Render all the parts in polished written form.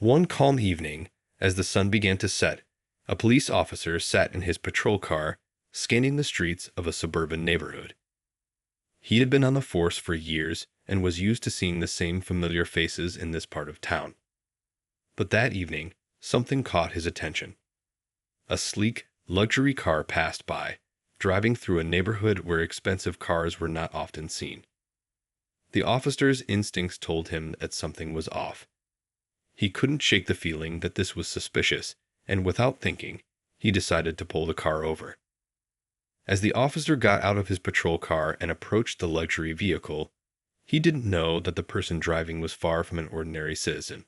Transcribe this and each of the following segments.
One calm evening, as the sun began to set, a police officer sat in his patrol car, scanning the streets of a suburban neighborhood. He had been on the force for years and was used to seeing the same familiar faces in this part of town. But that evening, something caught his attention. A sleek, luxury car passed by, driving through a neighborhood where expensive cars were not often seen. The officer's instincts told him that something was off. He couldn't shake the feeling that this was suspicious, and without thinking, he decided to pull the car over. As the officer got out of his patrol car and approached the luxury vehicle, he didn't know that the person driving was far from an ordinary citizen.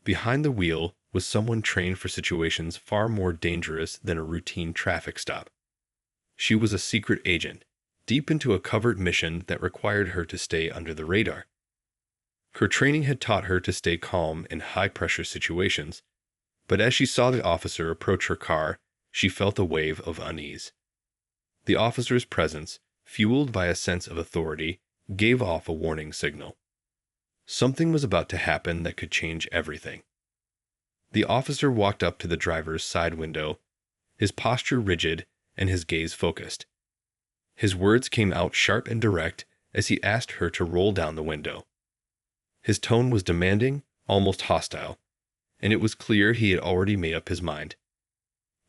Behind the wheel was someone trained for situations far more dangerous than a routine traffic stop. She was a secret agent, deep into a covert mission that required her to stay under the radar. Her training had taught her to stay calm in high-pressure situations, but as she saw the officer approach her car, she felt a wave of unease. The officer's presence, fueled by a sense of authority, gave off a warning signal. Something was about to happen that could change everything. The officer walked up to the driver's side window, his posture rigid and his gaze focused. His words came out sharp and direct as he asked her to roll down the window. His tone was demanding, almost hostile, and it was clear he had already made up his mind.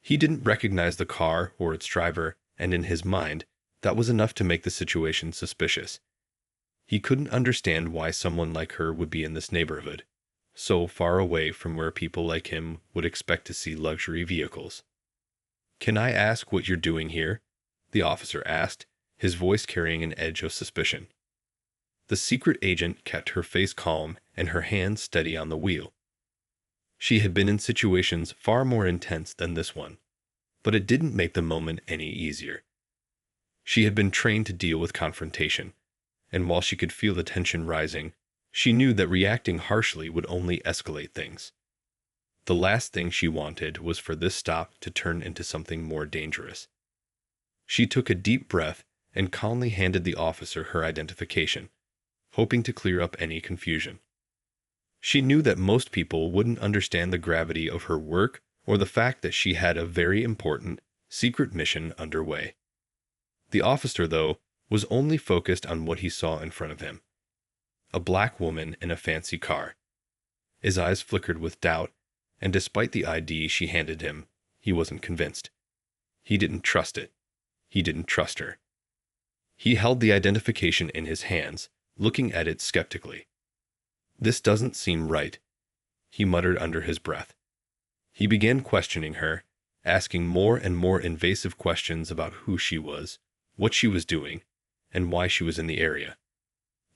He didn't recognize the car or its driver, and in his mind, that was enough to make the situation suspicious. He couldn't understand why someone like her would be in this neighborhood, so far away from where people like him would expect to see luxury vehicles. "Can I ask what you're doing here?" the officer asked, his voice carrying an edge of suspicion. The secret agent kept her face calm and her hands steady on the wheel. She had been in situations far more intense than this one, but it didn't make the moment any easier. She had been trained to deal with confrontation, and while she could feel the tension rising, she knew that reacting harshly would only escalate things. The last thing she wanted was for this stop to turn into something more dangerous. She took a deep breath and calmly handed the officer her identification, hoping to clear up any confusion. She knew that most people wouldn't understand the gravity of her work or the fact that she had a very important, secret mission underway. The officer, though, was only focused on what he saw in front of him. A black woman in a fancy car. His eyes flickered with doubt, and despite the ID she handed him, he wasn't convinced. He didn't trust it. He didn't trust her. He held the identification in his hands, looking at it skeptically. "This doesn't seem right," he muttered under his breath. He began questioning her, asking more and more invasive questions about who she was, what she was doing, and why she was in the area.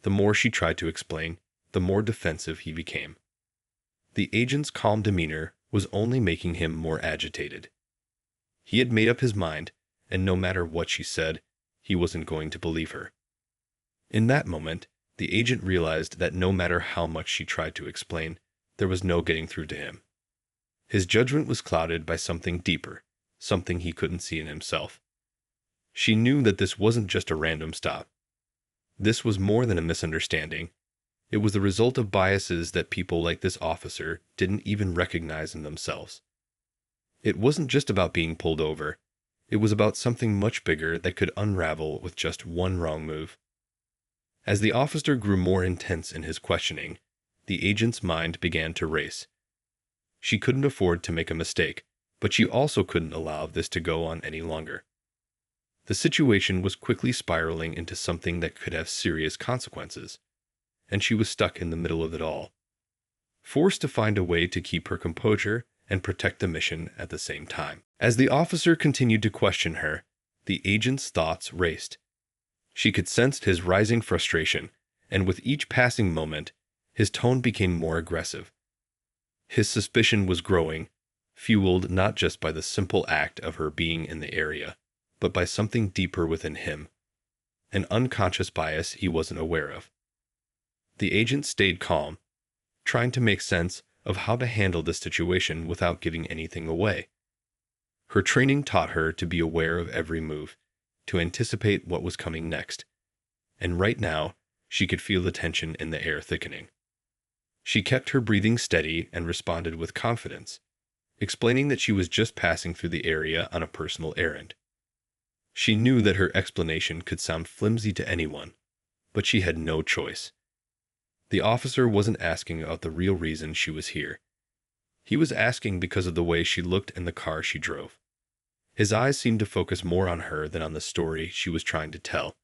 The more she tried to explain, the more defensive he became. The agent's calm demeanor was only making him more agitated. He had made up his mind, and no matter what she said, he wasn't going to believe her. In that moment, the agent realized that no matter how much she tried to explain, there was no getting through to him. His judgment was clouded by something deeper, something he couldn't see in himself. She knew that this wasn't just a random stop. This was more than a misunderstanding. It was the result of biases that people like this officer didn't even recognize in themselves. It wasn't just about being pulled over. It was about something much bigger that could unravel with just one wrong move. As the officer grew more intense in his questioning, the agent's mind began to race. She couldn't afford to make a mistake, but she also couldn't allow this to go on any longer. The situation was quickly spiraling into something that could have serious consequences, and she was stuck in the middle of it all, forced to find a way to keep her composure and protect the mission at the same time. As the officer continued to question her, the agent's thoughts raced. She could sense his rising frustration, and with each passing moment, his tone became more aggressive. His suspicion was growing, fueled not just by the simple act of her being in the area, but by something deeper within him, an unconscious bias he wasn't aware of. The agent stayed calm, trying to make sense of how to handle this situation without giving anything away. Her training taught her to be aware of every move, to anticipate what was coming next, and right now she could feel the tension in the air thickening. She kept her breathing steady and responded with confidence, explaining that she was just passing through the area on a personal errand. She knew that her explanation could sound flimsy to anyone, but she had no choice. The officer wasn't asking about the real reason she was here. He was asking because of the way she looked and the car she drove. His eyes seemed to focus more on her than on the story she was trying to tell.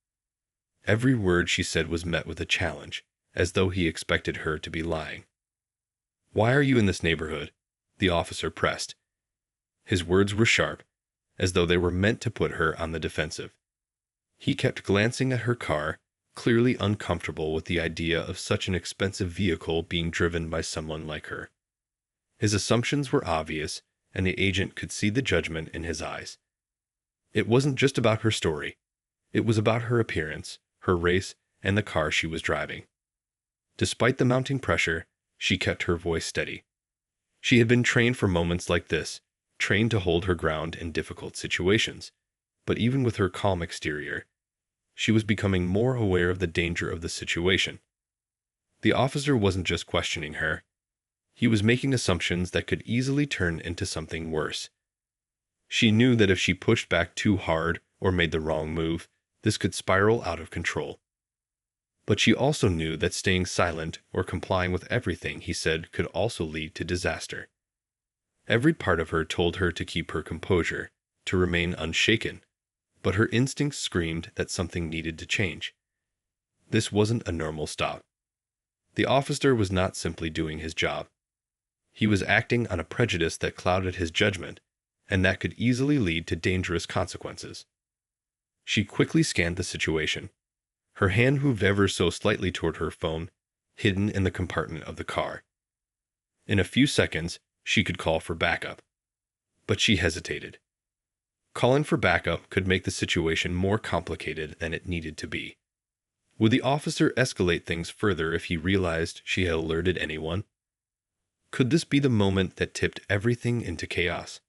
Every word she said was met with a challenge, as though he expected her to be lying. "Why are you in this neighborhood?" the officer pressed. His words were sharp, as though they were meant to put her on the defensive. He kept glancing at her car, clearly uncomfortable with the idea of such an expensive vehicle being driven by someone like her. His assumptions were obvious, and the agent could see the judgment in his eyes. It wasn't just about her story. It was about her appearance, her race, and the car she was driving. Despite the mounting pressure, she kept her voice steady. She had been trained for moments like this, trained to hold her ground in difficult situations. But even with her calm exterior, she was becoming more aware of the danger of the situation. The officer wasn't just questioning her. He was making assumptions that could easily turn into something worse. She knew that if she pushed back too hard or made the wrong move, this could spiral out of control. But she also knew that staying silent or complying with everything he said could also lead to disaster. Every part of her told her to keep her composure, to remain unshaken, but her instincts screamed that something needed to change. This wasn't a normal stop. The officer was not simply doing his job. He was acting on a prejudice that clouded his judgment, and that could easily lead to dangerous consequences. She quickly scanned the situation. Her hand moved ever so slightly toward her phone, hidden in the compartment of the car. In a few seconds, she could call for backup. But she hesitated. Calling for backup could make the situation more complicated than it needed to be. Would the officer escalate things further if he realized she had alerted anyone? Could this be the moment that tipped everything into chaos?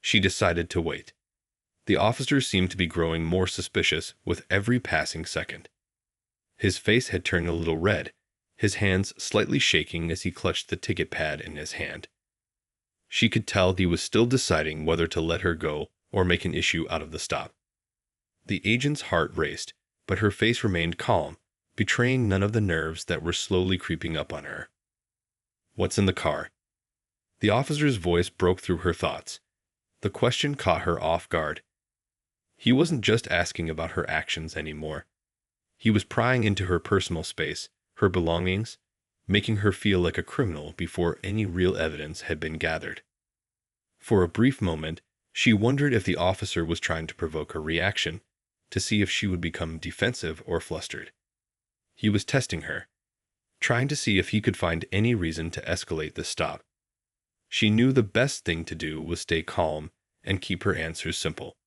She decided to wait. The officer seemed to be growing more suspicious with every passing second. His face had turned a little red, his hands slightly shaking as he clutched the ticket pad in his hand. She could tell he was still deciding whether to let her go or make an issue out of the stop. The agent's heart raced, but her face remained calm, betraying none of the nerves that were slowly creeping up on her. "What's in the car?" The officer's voice broke through her thoughts. The question caught her off guard. He wasn't just asking about her actions anymore. He was prying into her personal space, her belongings, making her feel like a criminal before any real evidence had been gathered. For a brief moment, she wondered if the officer was trying to provoke her reaction, to see if she would become defensive or flustered. He was testing her, trying to see if he could find any reason to escalate the stop. She knew the best thing to do was stay calm and keep her answers simple.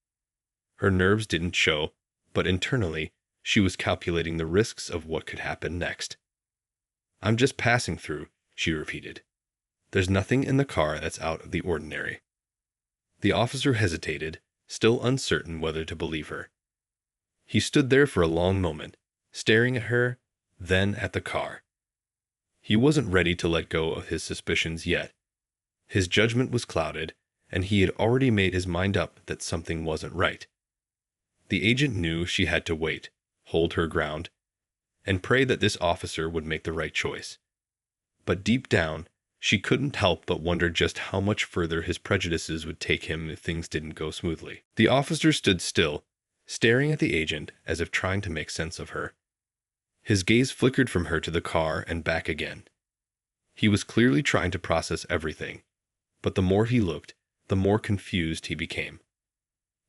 Her nerves didn't show, but internally, she was calculating the risks of what could happen next. "I'm just passing through," she repeated. "There's nothing in the car that's out of the ordinary." The officer hesitated, still uncertain whether to believe her. He stood there for a long moment, staring at her, then at the car. He wasn't ready to let go of his suspicions yet. His judgment was clouded, and he had already made his mind up that something wasn't right. The agent knew she had to wait, hold her ground, and pray that this officer would make the right choice. But deep down, she couldn't help but wonder just how much further his prejudices would take him if things didn't go smoothly. The officer stood still, staring at the agent as if trying to make sense of her. His gaze flickered from her to the car and back again. He was clearly trying to process everything, but the more he looked, the more confused he became.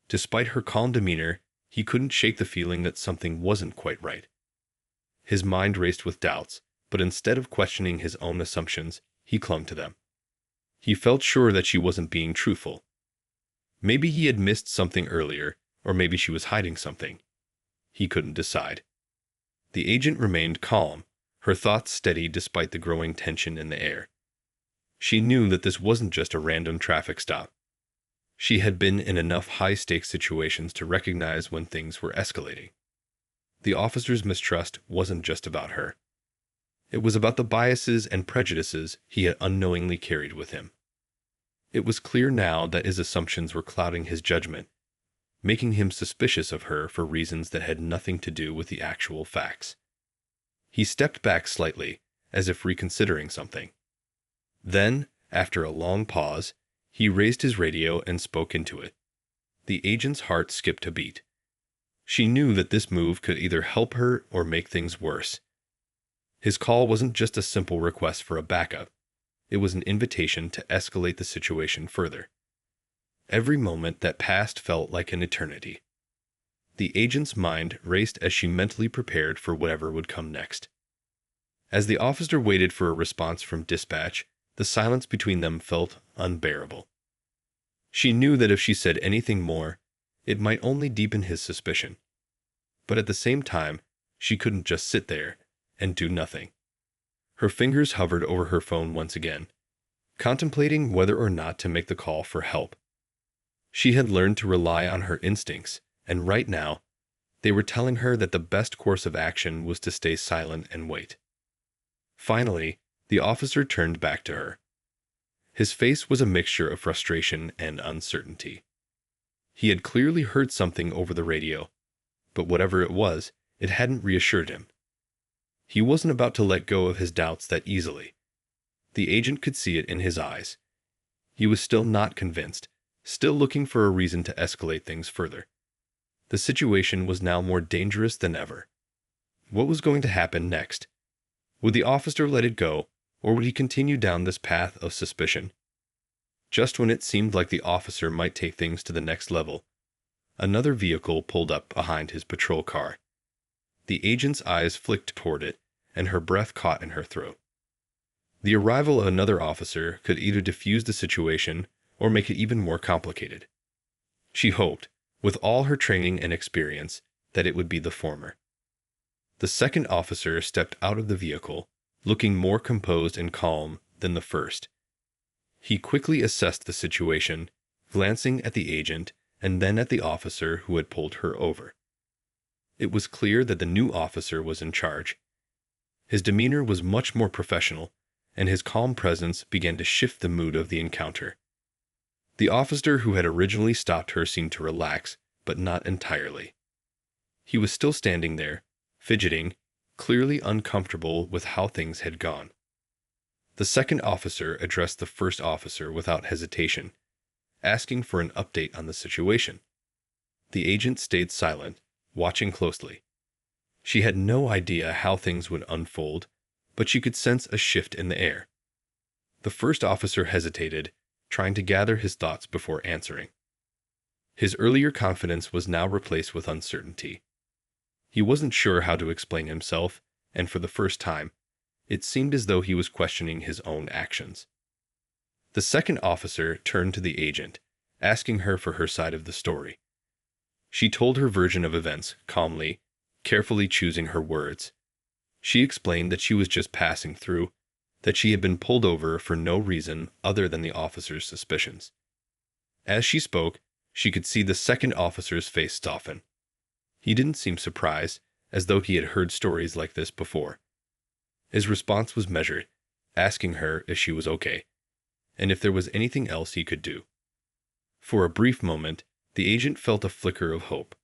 Despite her calm demeanor, he couldn't shake the feeling that something wasn't quite right. His mind raced with doubts, but instead of questioning his own assumptions, he clung to them. He felt sure that she wasn't being truthful. Maybe he had missed something earlier, or maybe she was hiding something. He couldn't decide. The agent remained calm, her thoughts steady despite the growing tension in the air. She knew that this wasn't just a random traffic stop. She had been in enough high-stakes situations to recognize when things were escalating. The officer's mistrust wasn't just about her. It was about the biases and prejudices he had unknowingly carried with him. It was clear now that his assumptions were clouding his judgment, making him suspicious of her for reasons that had nothing to do with the actual facts. He stepped back slightly, as if reconsidering something. Then, after a long pause, he raised his radio and spoke into it. The agent's heart skipped a beat. She knew that this move could either help her or make things worse. His call wasn't just a simple request for a backup. It was an invitation to escalate the situation further. Every moment that passed felt like an eternity. The agent's mind raced as she mentally prepared for whatever would come next. As the officer waited for a response from dispatch, the silence between them felt unbearable. She knew that if she said anything more, it might only deepen his suspicion. But at the same time, she couldn't just sit there and do nothing. Her fingers hovered over her phone once again, contemplating whether or not to make the call for help. She had learned to rely on her instincts, and right now, they were telling her that the best course of action was to stay silent and wait. Finally, the officer turned back to her. His face was a mixture of frustration and uncertainty. He had clearly heard something over the radio, but whatever it was, it hadn't reassured him. He wasn't about to let go of his doubts that easily. The agent could see it in his eyes. He was still not convinced, still looking for a reason to escalate things further. The situation was now more dangerous than ever. What was going to happen next? Would the officer let it go, or would he continue down this path of suspicion? Just when it seemed like the officer might take things to the next level, another vehicle pulled up behind his patrol car. The agent's eyes flicked toward it, and her breath caught in her throat. The arrival of another officer could either defuse the situation or make it even more complicated. She hoped, with all her training and experience, that it would be the former. The second officer stepped out of the vehicle, looking more composed and calm than the first. He quickly assessed the situation, glancing at the agent and then at the officer who had pulled her over. It was clear that the new officer was in charge. His demeanor was much more professional, and his calm presence began to shift the mood of the encounter. The officer who had originally stopped her seemed to relax, but not entirely. He was still standing there, fidgeting, clearly uncomfortable with how things had gone. The second officer addressed the first officer without hesitation, asking for an update on the situation. The agent stayed silent, watching closely. She had no idea how things would unfold, but she could sense a shift in the air. The first officer hesitated, trying to gather his thoughts before answering. His earlier confidence was now replaced with uncertainty. He wasn't sure how to explain himself, and for the first time, it seemed as though he was questioning his own actions. The second officer turned to the agent, asking her for her side of the story. She told her version of events calmly, carefully choosing her words. She explained that she was just passing through, that she had been pulled over for no reason other than the officer's suspicions. As she spoke, she could see the second officer's face soften. He didn't seem surprised, as though he had heard stories like this before. His response was measured, asking her if she was okay, and if there was anything else he could do. For a brief moment, the agent felt a flicker of hope.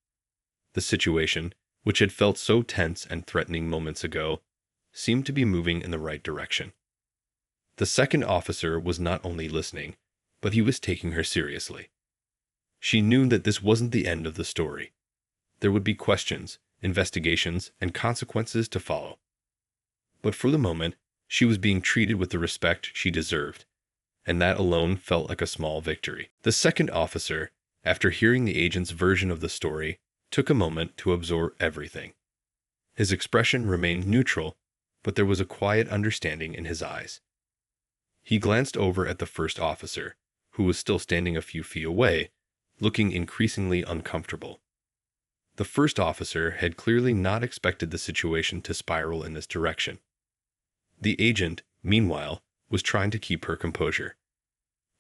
The situation, which had felt so tense and threatening moments ago, seemed to be moving in the right direction. The second officer was not only listening, but he was taking her seriously. She knew that this wasn't the end of the story. There would be questions, investigations, and consequences to follow. But for the moment, she was being treated with the respect she deserved, and that alone felt like a small victory. The second officer, after hearing the agent's version of the story, took a moment to absorb everything. His expression remained neutral, but there was a quiet understanding in his eyes. He glanced over at the first officer, who was still standing a few feet away, looking increasingly uncomfortable. The first officer had clearly not expected the situation to spiral in this direction. The agent, meanwhile, was trying to keep her composure.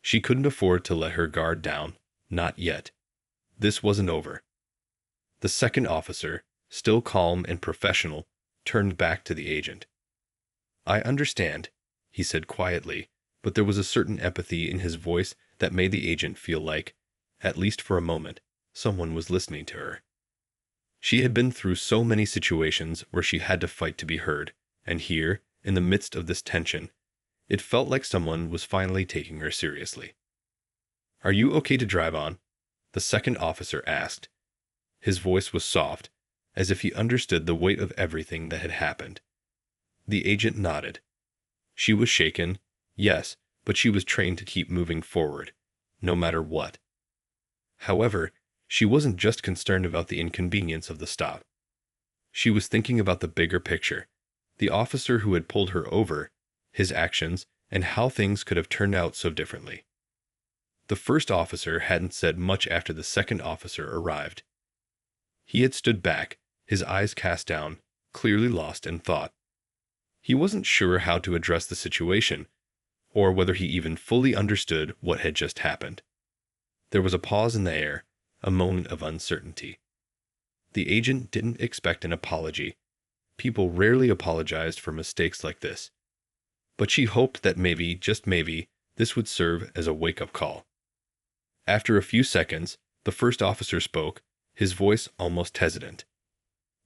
She couldn't afford to let her guard down, not yet. This wasn't over. The second officer, still calm and professional, turned back to the agent. "I understand," he said quietly, but there was a certain empathy in his voice that made the agent feel like, at least for a moment, someone was listening to her. She had been through so many situations where she had to fight to be heard, and here, in the midst of this tension, it felt like someone was finally taking her seriously. "Are you okay to drive on?" the second officer asked. His voice was soft, as if he understood the weight of everything that had happened. The agent nodded. She was shaken, yes, but she was trained to keep moving forward, no matter what. However, she wasn't just concerned about the inconvenience of the stop. She was thinking about the bigger picture, the officer who had pulled her over, his actions, and how things could have turned out so differently. The first officer hadn't said much after the second officer arrived. He had stood back, his eyes cast down, clearly lost in thought. He wasn't sure how to address the situation, or whether he even fully understood what had just happened. There was a pause in the air, a moment of uncertainty. The agent didn't expect an apology. People rarely apologized for mistakes like this. But she hoped that maybe, just maybe, this would serve as a wake-up call. After a few seconds, the first officer spoke, his voice almost hesitant.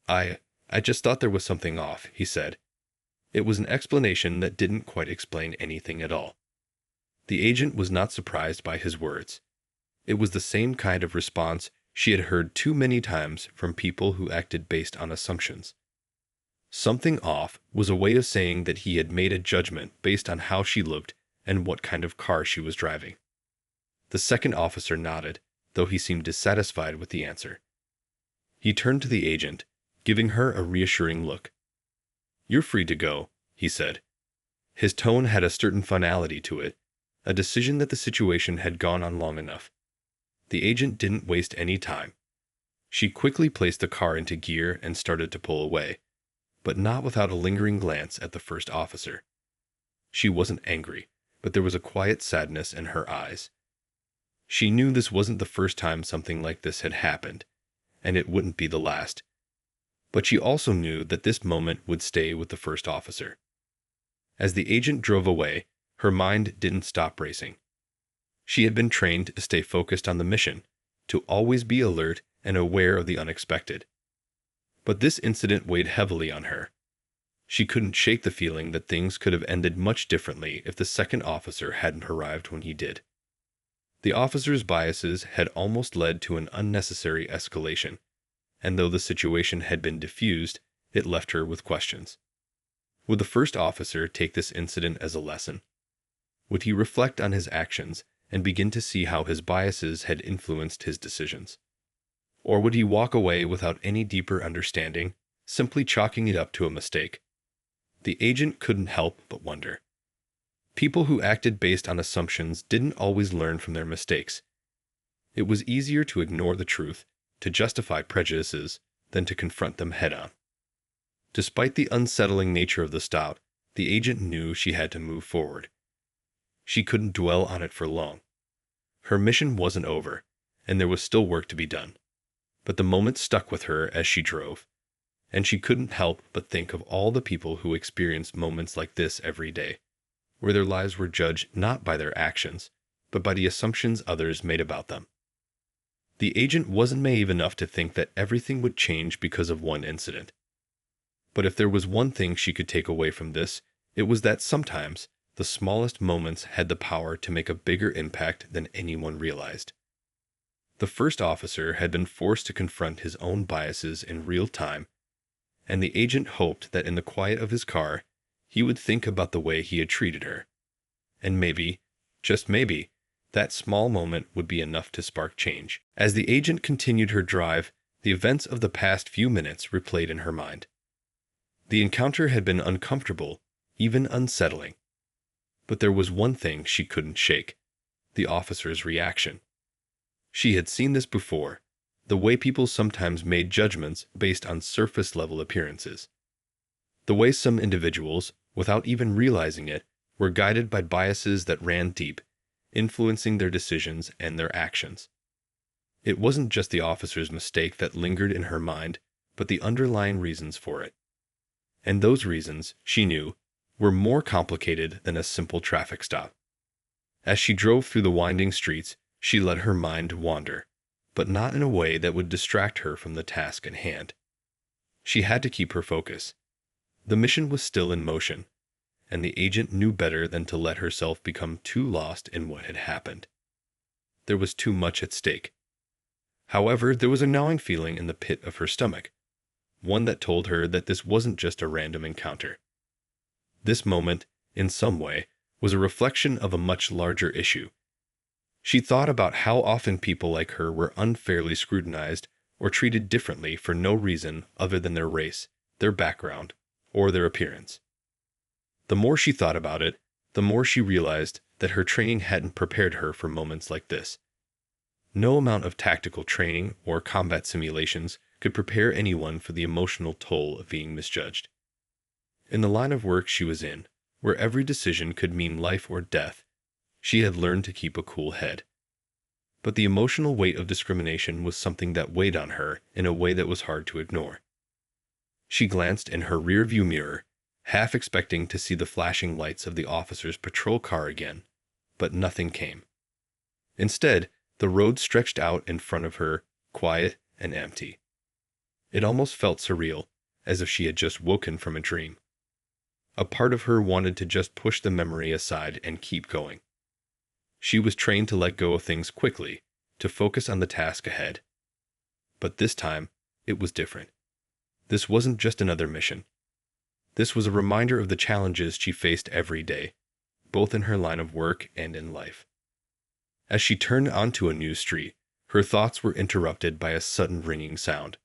I just thought there was something off," he said. It was an explanation that didn't quite explain anything at all. The agent was not surprised by his words. It was the same kind of response she had heard too many times from people who acted based on assumptions. Something off was a way of saying that he had made a judgment based on how she looked and what kind of car she was driving. The second officer nodded, though he seemed dissatisfied with the answer. He turned to the agent, giving her a reassuring look. "You're free to go," he said. His tone had a certain finality to it, a decision that the situation had gone on long enough. The agent didn't waste any time. She quickly placed the car into gear and started to pull away, but not without a lingering glance at the first officer. She wasn't angry, but there was a quiet sadness in her eyes. She knew this wasn't the first time something like this had happened, and it wouldn't be the last. But she also knew that this moment would stay with the first officer. As the agent drove away, her mind didn't stop racing. She had been trained to stay focused on the mission, to always be alert and aware of the unexpected. But this incident weighed heavily on her. She couldn't shake the feeling that things could have ended much differently if the second officer hadn't arrived when he did. The officer's biases had almost led to an unnecessary escalation, and though the situation had been diffused, it left her with questions. Would the first officer take this incident as a lesson? Would he reflect on his actions and begin to see how his biases had influenced his decisions? Or would he walk away without any deeper understanding, simply chalking it up to a mistake? The agent couldn't help but wonder. People who acted based on assumptions didn't always learn from their mistakes. It was easier to ignore the truth, to justify prejudices, than to confront them head-on. Despite the unsettling nature of the stop, the agent knew she had to move forward. She couldn't dwell on it for long. Her mission wasn't over, and there was still work to be done. But the moment stuck with her as she drove, and she couldn't help but think of all the people who experienced moments like this every day, where their lives were judged not by their actions, but by the assumptions others made about them. The agent wasn't naive enough to think that everything would change because of one incident. But if there was one thing she could take away from this, it was that sometimes the smallest moments had the power to make a bigger impact than anyone realized. The first officer had been forced to confront his own biases in real time, and the agent hoped that in the quiet of his car, he would think about the way he had treated her. And maybe, just maybe, that small moment would be enough to spark change. As the agent continued her drive, the events of the past few minutes replayed in her mind. The encounter had been uncomfortable, even unsettling. But there was one thing she couldn't shake: the officer's reaction. She had seen this before, the way people sometimes made judgments based on surface-level appearances. The way some individuals, without even realizing it, were guided by biases that ran deep, influencing their decisions and their actions. It wasn't just the officer's mistake that lingered in her mind, but the underlying reasons for it. And those reasons, she knew, were more complicated than a simple traffic stop. As she drove through the winding streets, she let her mind wander, but not in a way that would distract her from the task at hand. She had to keep her focus. The mission was still in motion, and the agent knew better than to let herself become too lost in what had happened. There was too much at stake. However, there was a gnawing feeling in the pit of her stomach, one that told her that this wasn't just a random encounter. This moment, in some way, was a reflection of a much larger issue. She thought about how often people like her were unfairly scrutinized or treated differently for no reason other than their race, their background, or their appearance. The more she thought about it, the more she realized that her training hadn't prepared her for moments like this. No amount of tactical training or combat simulations could prepare anyone for the emotional toll of being misjudged. In the line of work she was in, where every decision could mean life or death, she had learned to keep a cool head. But the emotional weight of discrimination was something that weighed on her in a way that was hard to ignore. She glanced in her rearview mirror, half expecting to see the flashing lights of the officer's patrol car again, but nothing came. Instead, the road stretched out in front of her, quiet and empty. It almost felt surreal, as if she had just woken from a dream. A part of her wanted to just push the memory aside and keep going. She was trained to let go of things quickly, to focus on the task ahead. But this time, it was different. This wasn't just another mission. This was a reminder of the challenges she faced every day, both in her line of work and in life. As she turned onto a new street, her thoughts were interrupted by a sudden ringing sound.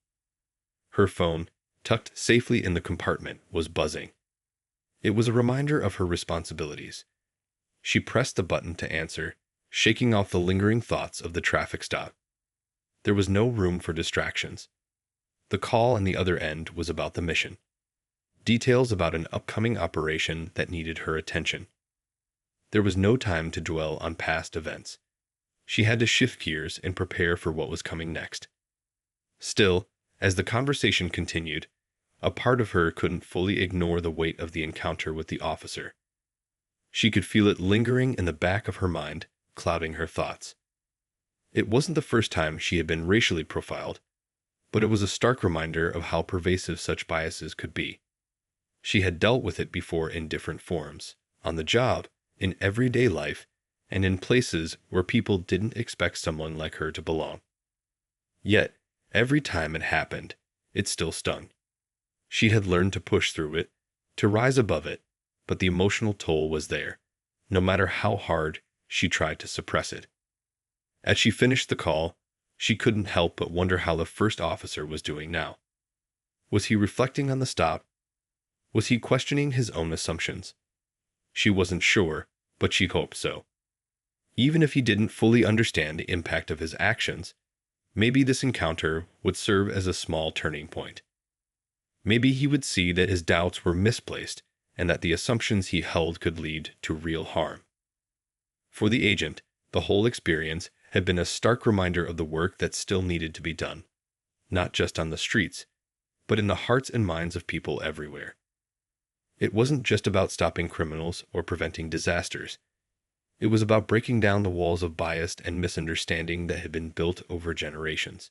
Her phone, tucked safely in the compartment, was buzzing. It was a reminder of her responsibilities. She pressed the button to answer, shaking off the lingering thoughts of the traffic stop. There was no room for distractions. The call on the other end was about the mission. Details about an upcoming operation that needed her attention. There was no time to dwell on past events. She had to shift gears and prepare for what was coming next. Still, as the conversation continued, a part of her couldn't fully ignore the weight of the encounter with the officer. She could feel it lingering in the back of her mind, clouding her thoughts. It wasn't the first time she had been racially profiled, but it was a stark reminder of how pervasive such biases could be. She had dealt with it before in different forms, on the job, in everyday life, and in places where people didn't expect someone like her to belong. Yet, every time it happened, it still stung. She had learned to push through it, to rise above it, but the emotional toll was there, no matter how hard she tried to suppress it. As she finished the call, she couldn't help but wonder how the first officer was doing now. Was he reflecting on the stop? Was he questioning his own assumptions? She wasn't sure, but she hoped so. Even if he didn't fully understand the impact of his actions, maybe this encounter would serve as a small turning point. Maybe he would see that his doubts were misplaced and that the assumptions he held could lead to real harm. For the agent, the whole experience had been a stark reminder of the work that still needed to be done, not just on the streets, but in the hearts and minds of people everywhere. It wasn't just about stopping criminals or preventing disasters. It was about breaking down the walls of bias and misunderstanding that had been built over generations.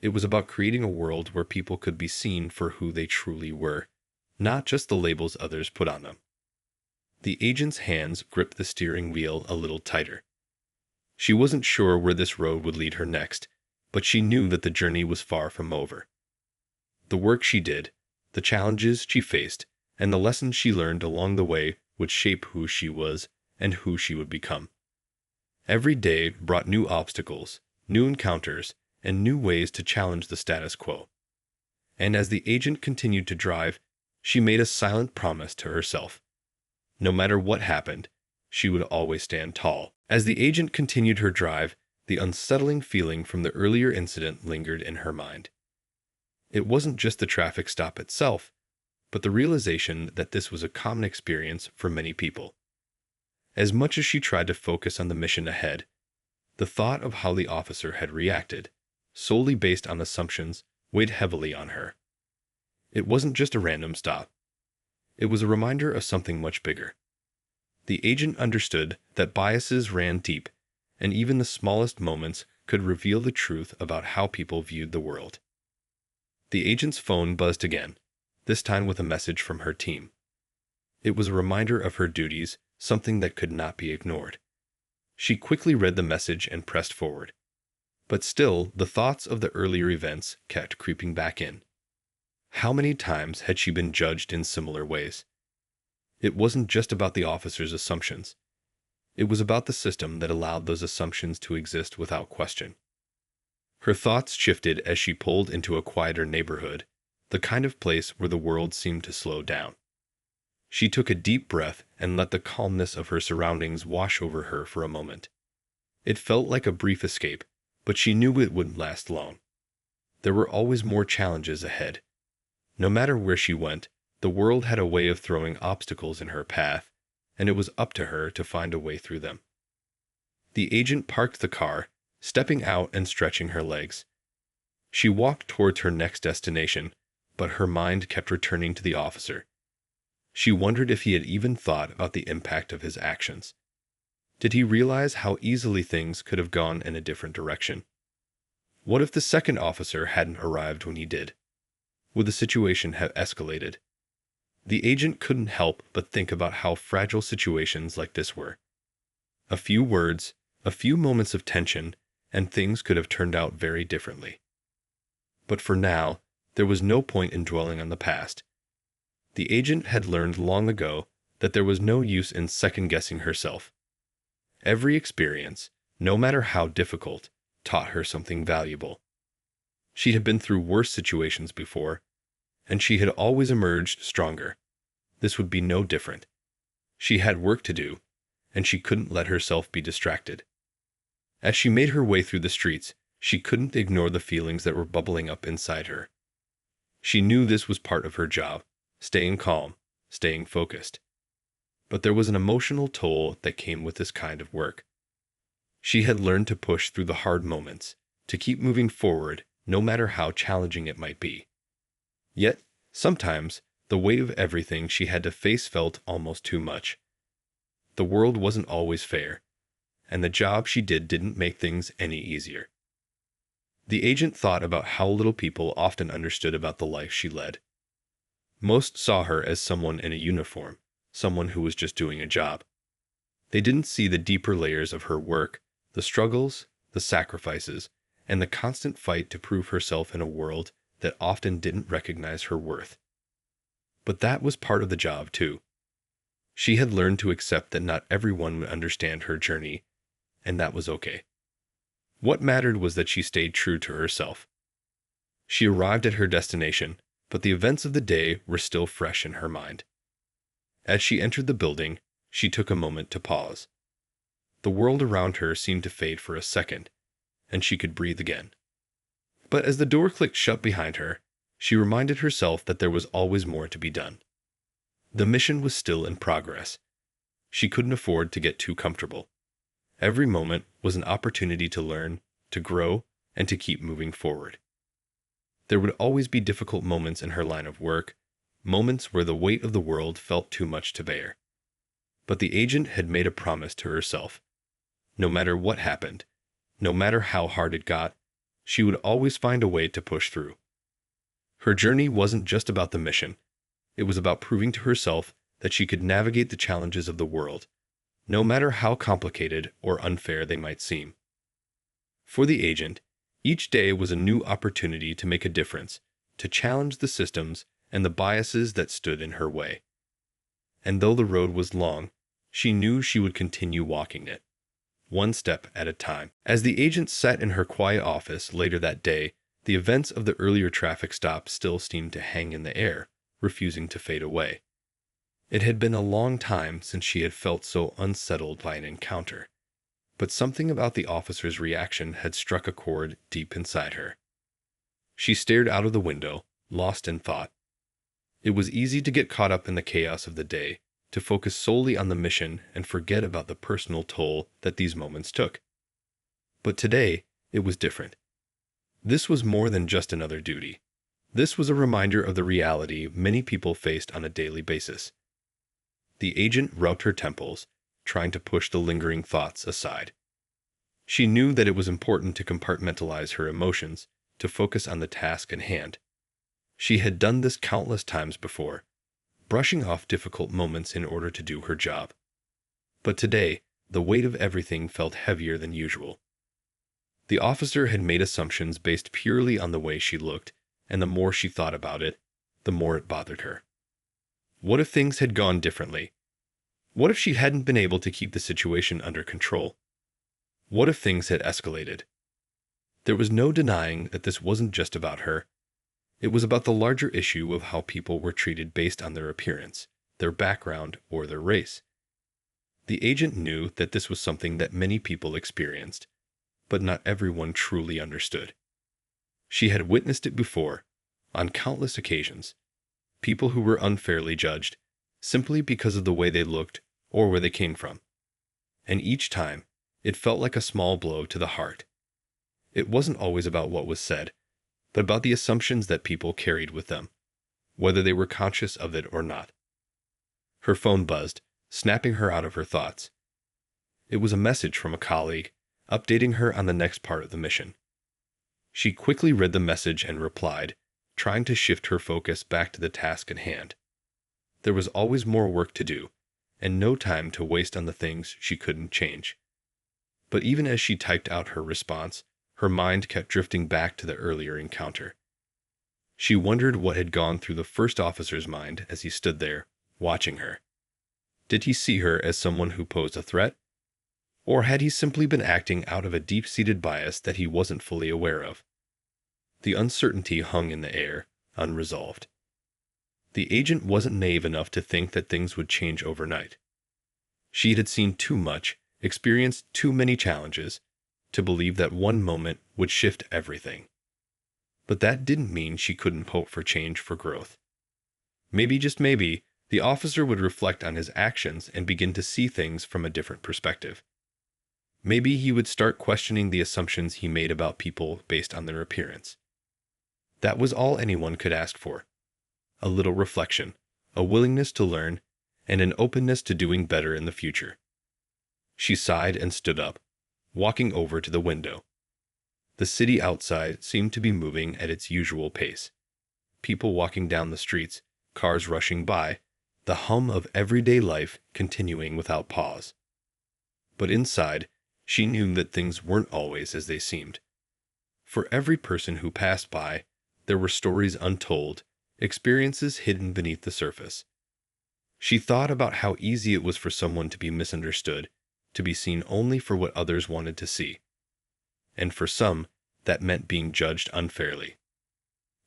It was about creating a world where people could be seen for who they truly were, not just the labels others put on them. The agent's hands gripped the steering wheel a little tighter. She wasn't sure where this road would lead her next, but she knew that the journey was far from over. The work she did, the challenges she faced, and the lessons she learned along the way would shape who she was and who she would become. Every day brought new obstacles, new encounters, and new ways to challenge the status quo. And as the agent continued to drive, she made a silent promise to herself. No matter what happened, she would always stand tall. As the agent continued her drive, the unsettling feeling from the earlier incident lingered in her mind. It wasn't just the traffic stop itself, but the realization that this was a common experience for many people. As much as she tried to focus on the mission ahead, the thought of how the officer had reacted, solely based on assumptions, weighed heavily on her. It wasn't just a random stop. It was a reminder of something much bigger. The agent understood that biases ran deep, and even the smallest moments could reveal the truth about how people viewed the world. The agent's phone buzzed again, this time with a message from her team. It was a reminder of her duties, something that could not be ignored. She quickly read the message and pressed forward. But still, the thoughts of the earlier events kept creeping back in. How many times had she been judged in similar ways? It wasn't just about the officer's assumptions. It was about the system that allowed those assumptions to exist without question. Her thoughts shifted as she pulled into a quieter neighborhood, the kind of place where the world seemed to slow down. She took a deep breath and let the calmness of her surroundings wash over her for a moment. It felt like a brief escape, but she knew it wouldn't last long. There were always more challenges ahead. No matter where she went, the world had a way of throwing obstacles in her path, and it was up to her to find a way through them. The agent parked the car, stepping out and stretching her legs. She walked towards her next destination, but her mind kept returning to the officer. She wondered if he had even thought about the impact of his actions. Did he realize how easily things could have gone in a different direction? What if the second officer hadn't arrived when he did? Would the situation have escalated? The agent couldn't help but think about how fragile situations like this were. A few words, a few moments of tension, and things could have turned out very differently. But for now, there was no point in dwelling on the past. The agent had learned long ago that there was no use in second-guessing herself. Every experience, no matter how difficult, taught her something valuable. She had been through worse situations before, and she had always emerged stronger. This would be no different. She had work to do, and she couldn't let herself be distracted. As she made her way through the streets, she couldn't ignore the feelings that were bubbling up inside her. She knew this was part of her job, staying calm, staying focused. But there was an emotional toll that came with this kind of work. She had learned to push through the hard moments, to keep moving forward no matter how challenging it might be. Yet, sometimes, the weight of everything she had to face felt almost too much. The world wasn't always fair, and the job she did didn't make things any easier. The agent thought about how little people often understood about the life she led. Most saw her as someone in a uniform, someone who was just doing a job. They didn't see the deeper layers of her work, the struggles, the sacrifices, and the constant fight to prove herself in a world that often didn't recognize her worth. But that was part of the job, too. She had learned to accept that not everyone would understand her journey, and that was okay. What mattered was that she stayed true to herself. She arrived at her destination, but the events of the day were still fresh in her mind. As she entered the building, she took a moment to pause. The world around her seemed to fade for a second, and she could breathe again. But as the door clicked shut behind her, she reminded herself that there was always more to be done. The mission was still in progress. She couldn't afford to get too comfortable. Every moment was an opportunity to learn, to grow, and to keep moving forward. There would always be difficult moments in her line of work, moments where the weight of the world felt too much to bear. But the agent had made a promise to herself. No matter what happened, no matter how hard it got, she would always find a way to push through. Her journey wasn't just about the mission. It was about proving to herself that she could navigate the challenges of the world, no matter how complicated or unfair they might seem. For the agent, each day was a new opportunity to make a difference, to challenge the systems and the biases that stood in her way. And though the road was long, she knew she would continue walking it, one step at a time. As the agent sat in her quiet office later that day, the events of the earlier traffic stop still seemed to hang in the air, refusing to fade away. It had been a long time since she had felt so unsettled by an encounter, but something about the officer's reaction had struck a chord deep inside her. She stared out of the window, lost in thought. It was easy to get caught up in the chaos of the day, to focus solely on the mission and forget about the personal toll that these moments took. But today, it was different. This was more than just another duty. This was a reminder of the reality many people faced on a daily basis. The agent rubbed her temples, trying to push the lingering thoughts aside. She knew that it was important to compartmentalize her emotions, to focus on the task at hand. She had done this countless times before, brushing off difficult moments in order to do her job. But today, the weight of everything felt heavier than usual. The officer had made assumptions based purely on the way she looked, and the more she thought about it, the more it bothered her. What if things had gone differently? What if she hadn't been able to keep the situation under control? What if things had escalated? There was no denying that this wasn't just about her. It was about the larger issue of how people were treated based on their appearance, their background, or their race. The agent knew that this was something that many people experienced, but not everyone truly understood. She had witnessed it before, on countless occasions. People who were unfairly judged, simply because of the way they looked or where they came from. And each time, it felt like a small blow to the heart. It wasn't always about what was said, but about the assumptions that people carried with them, whether they were conscious of it or not. Her phone buzzed, snapping her out of her thoughts. It was a message from a colleague, updating her on the next part of the mission. She quickly read the message and replied, trying to shift her focus back to the task at hand. There was always more work to do, and no time to waste on the things she couldn't change. But even as she typed out her response, her mind kept drifting back to the earlier encounter. She wondered what had gone through the first officer's mind as he stood there, watching her. Did he see her as someone who posed a threat? Or had he simply been acting out of a deep-seated bias that he wasn't fully aware of? The uncertainty hung in the air, unresolved. The agent wasn't naive enough to think that things would change overnight. She had seen too much, experienced too many challenges, to believe that one moment would shift everything. But that didn't mean she couldn't hope for change, for growth. Maybe, just maybe, the officer would reflect on his actions and begin to see things from a different perspective. Maybe he would start questioning the assumptions he made about people based on their appearance. That was all anyone could ask for. A little reflection, a willingness to learn, and an openness to doing better in the future. She sighed and stood up, walking over to the window. The city outside seemed to be moving at its usual pace. People walking down the streets, cars rushing by, the hum of everyday life continuing without pause. But inside, she knew that things weren't always as they seemed. For every person who passed by, there were stories untold, experiences hidden beneath the surface. She thought about how easy it was for someone to be misunderstood, to be seen only for what others wanted to see. And for some, that meant being judged unfairly.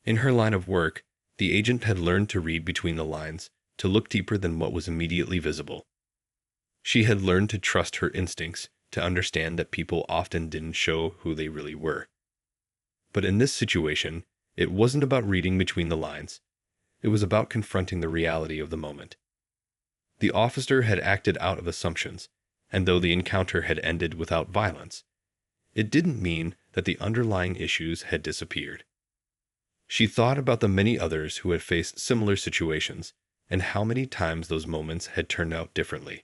In her line of work, the agent had learned to read between the lines, to look deeper than what was immediately visible. She had learned to trust her instincts, to understand that people often didn't show who they really were. But in this situation, it wasn't about reading between the lines. It was about confronting the reality of the moment. The officer had acted out of assumptions, and though the encounter had ended without violence, it didn't mean that the underlying issues had disappeared. She thought about the many others who had faced similar situations, and how many times those moments had turned out differently.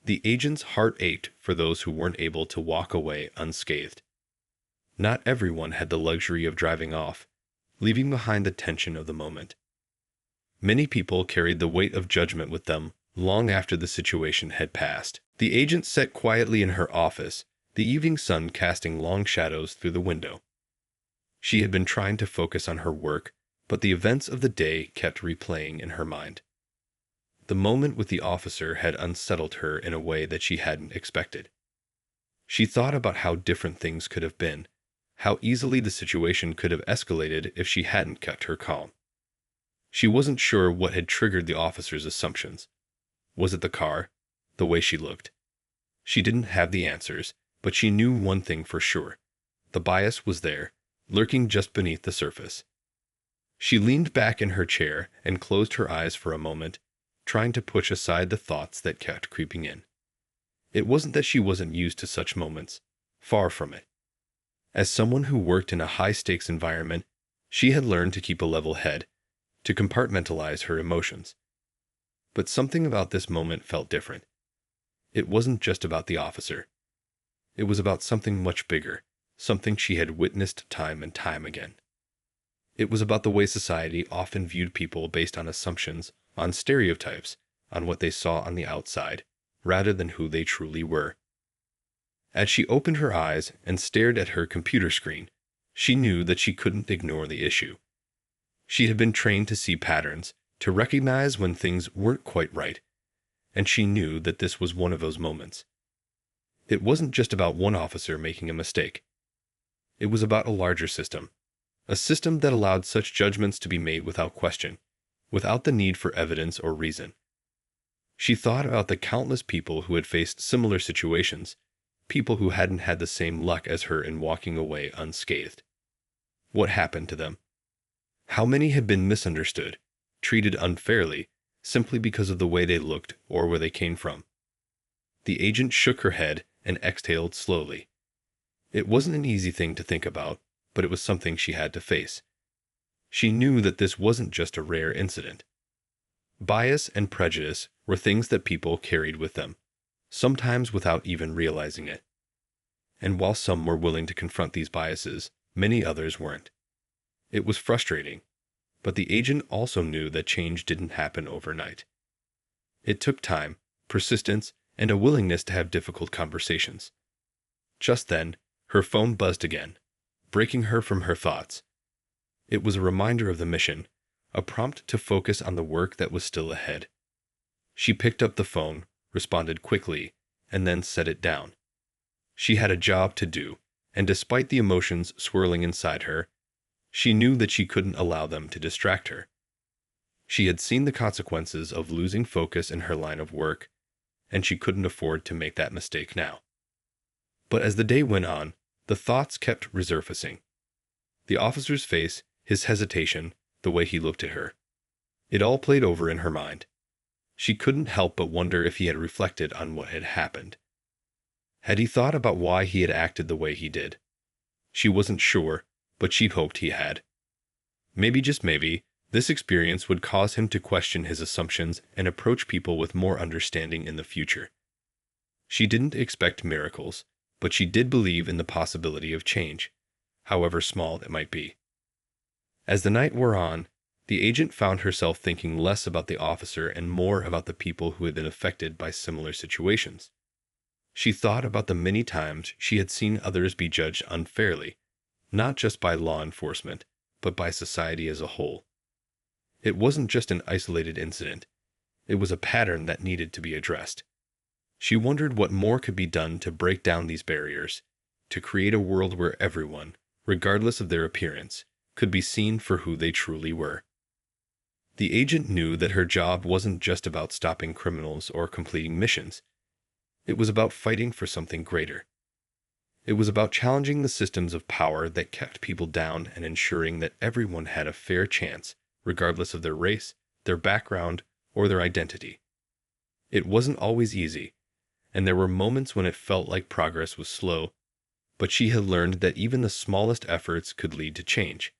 The agent's heart ached for those who weren't able to walk away unscathed. Not everyone had the luxury of driving off, leaving behind the tension of the moment. Many people carried the weight of judgment with them long after the situation had passed. The agent sat quietly in her office, the evening sun casting long shadows through the window. She had been trying to focus on her work, but the events of the day kept replaying in her mind. The moment with the officer had unsettled her in a way that she hadn't expected. She thought about how different things could have been, how easily the situation could have escalated if she hadn't kept her calm. She wasn't sure what had triggered the officer's assumptions. Was it the car? The way she looked? She didn't have the answers, but she knew one thing for sure. The bias was there, lurking just beneath the surface. She leaned back in her chair and closed her eyes for a moment, trying to push aside the thoughts that kept creeping in. It wasn't that she wasn't used to such moments. Far from it. As someone who worked in a high-stakes environment, She had learned to keep a level head, to compartmentalize her emotions. But something about this moment felt different. It wasn't just about the officer. It was about something much bigger, something she had witnessed time and time again. It was about the way society often viewed people based on assumptions, on stereotypes, on what they saw on the outside, rather than who they truly were. As she opened her eyes and stared at her computer screen, she knew that she couldn't ignore the issue. She had been trained to see patterns, to recognize when things weren't quite right, and she knew that this was one of those moments. It wasn't just about one officer making a mistake. It was about a larger system, a system that allowed such judgments to be made without question, without the need for evidence or reason. She thought about the countless people who had faced similar situations, people who hadn't had the same luck as her in walking away unscathed. What happened to them? How many had been misunderstood, treated unfairly, simply because of the way they looked or where they came from? The agent shook her head and exhaled slowly. It wasn't an easy thing to think about, but it was something she had to face. She knew that this wasn't just a rare incident. Bias and prejudice were things that people carried with them, sometimes without even realizing it. And while some were willing to confront these biases, many others weren't. It was frustrating, but the agent also knew that change didn't happen overnight. It took time, persistence, and a willingness to have difficult conversations. Just then, her phone buzzed again, breaking her from her thoughts. It was a reminder of the mission, a prompt to focus on the work that was still ahead. She picked up the phone, responded quickly, and then set it down. She had a job to do, and despite the emotions swirling inside her, she knew that she couldn't allow them to distract her. She had seen the consequences of losing focus in her line of work, and she couldn't afford to make that mistake now. But as the day went on, the thoughts kept resurfacing. The officer's face, his hesitation, the way he looked at her. It all played over in her mind. She couldn't help but wonder if he had reflected on what had happened. Had he thought about why he had acted the way he did? She wasn't sure, but she hoped he had. Maybe, just maybe, this experience would cause him to question his assumptions and approach people with more understanding in the future. She didn't expect miracles, but she did believe in the possibility of change, however small it might be. As the night wore on, the agent found herself thinking less about the officer and more about the people who had been affected by similar situations. She thought about the many times she had seen others be judged unfairly, not just by law enforcement, but by society as a whole. It wasn't just an isolated incident. It was a pattern that needed to be addressed. She wondered what more could be done to break down these barriers, to create a world where everyone, regardless of their appearance, could be seen for who they truly were. The agent knew that her job wasn't just about stopping criminals or completing missions. It was about fighting for something greater. It was about challenging the systems of power that kept people down and ensuring that everyone had a fair chance, regardless of their race, their background, or their identity. It wasn't always easy, and there were moments when it felt like progress was slow, but she had learned that even the smallest efforts could lead to change.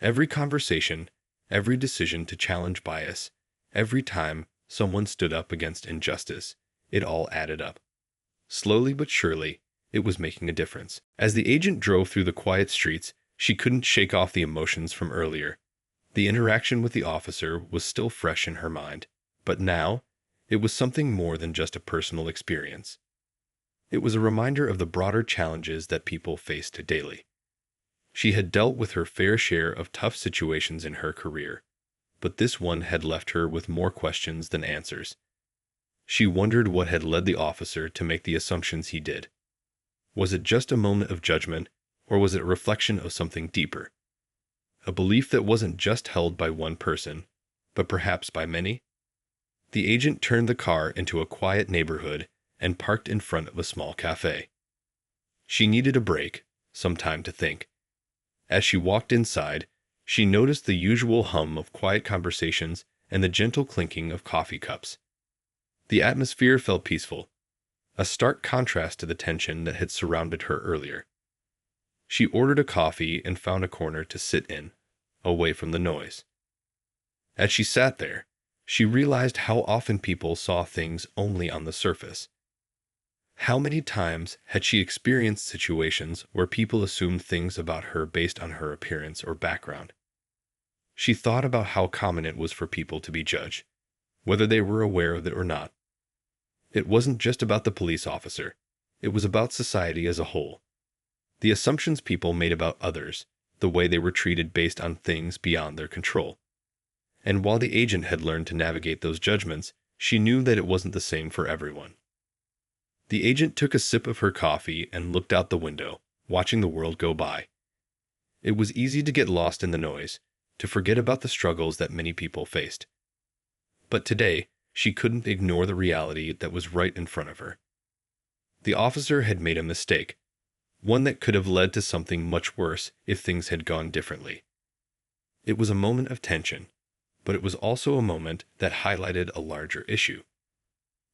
Every conversation, every decision to challenge bias, every time someone stood up against injustice, it all added up. Slowly but surely, it was making a difference. As the agent drove through the quiet streets, she couldn't shake off the emotions from earlier. The interaction with the officer was still fresh in her mind, but now, it was something more than just a personal experience. It was a reminder of the broader challenges that people faced daily. She had dealt with her fair share of tough situations in her career, but this one had left her with more questions than answers. She wondered what had led the officer to make the assumptions he did. Was it just a moment of judgment, or was it a reflection of something deeper? A belief that wasn't just held by one person, but perhaps by many? The agent turned the car into a quiet neighborhood and parked in front of a small cafe. She needed a break, some time to think. As she walked inside, she noticed the usual hum of quiet conversations and the gentle clinking of coffee cups. The atmosphere felt peaceful, a stark contrast to the tension that had surrounded her earlier. She ordered a coffee and found a corner to sit in, away from the noise. As she sat there, she realized how often people saw things only on the surface. How many times had she experienced situations where people assumed things about her based on her appearance or background? She thought about how common it was for people to be judged, whether they were aware of it or not. It wasn't just about the police officer. It was about society as a whole. The assumptions people made about others, the way they were treated based on things beyond their control. And while the agent had learned to navigate those judgments, she knew that it wasn't the same for everyone. The agent took a sip of her coffee and looked out the window, watching the world go by. It was easy to get lost in the noise, to forget about the struggles that many people faced. But today, she couldn't ignore the reality that was right in front of her. The officer had made a mistake, one that could have led to something much worse if things had gone differently. It was a moment of tension, but it was also a moment that highlighted a larger issue.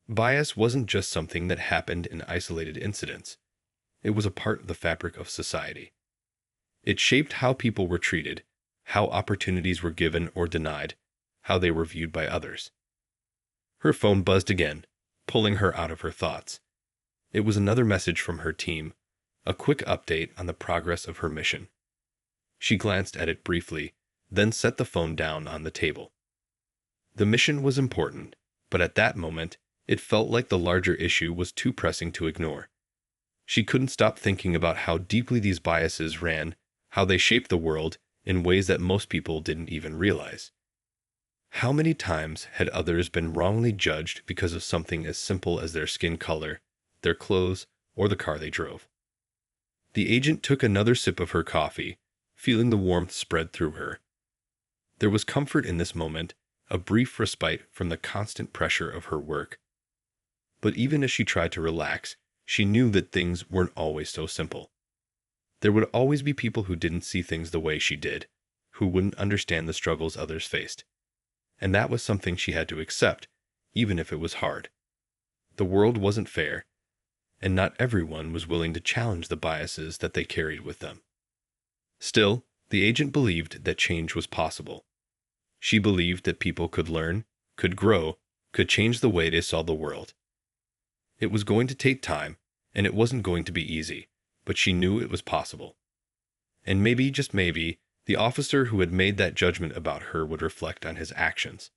Bias wasn't just something that happened in isolated incidents. It was a part of the fabric of society. It shaped how people were treated, how opportunities were given or denied, how they were viewed by others. Her phone buzzed again, pulling her out of her thoughts. It was another message from her team, a quick update on the progress of her mission. She glanced at it briefly, then set the phone down on the table. The mission was important, but at that moment, it felt like the larger issue was too pressing to ignore. She couldn't stop thinking about how deeply these biases ran, how they shaped the world in ways that most people didn't even realize. How many times had others been wrongly judged because of something as simple as their skin color, their clothes, or the car they drove? The agent took another sip of her coffee, feeling the warmth spread through her. There was comfort in this moment, a brief respite from the constant pressure of her work. But even as she tried to relax, she knew that things weren't always so simple. There would always be people who didn't see things the way she did, who wouldn't understand the struggles others faced. And that was something she had to accept, even if it was hard. The world wasn't fair, and not everyone was willing to challenge the biases that they carried with them. Still, the agent believed that change was possible. She believed that people could learn, could grow, could change the way they saw the world. It was going to take time, and it wasn't going to be easy, but she knew it was possible. And maybe, just maybe, the officer who had made that judgment about her would reflect on his actions.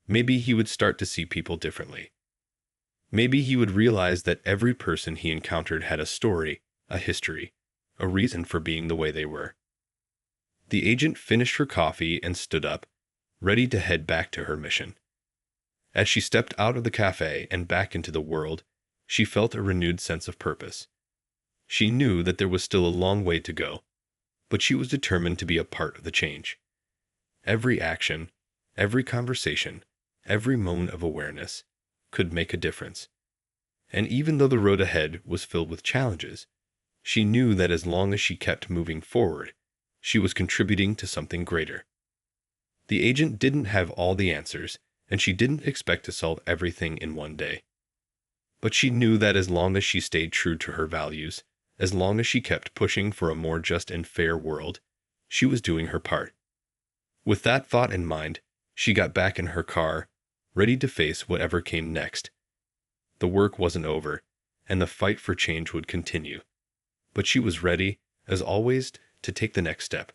Maybe he would start to see people differently. Maybe he would realize that every person he encountered had a story, a history, a reason for being the way they were. The agent finished her coffee and stood up, ready to head back to her mission. As she stepped out of the cafe and back into the world, she felt a renewed sense of purpose. She knew that there was still a long way to go, but she was determined to be a part of the change. Every action, every conversation, every moment of awareness could make a difference. And even though the road ahead was filled with challenges, she knew that as long as she kept moving forward, she was contributing to something greater. The agent didn't have all the answers, and she didn't expect to solve everything in one day. But she knew that as long as she stayed true to her values, as long as she kept pushing for a more just and fair world, she was doing her part. With that thought in mind, she got back in her car, ready to face whatever came next. The work wasn't over, and the fight for change would continue. But she was ready, as always, to take the next step.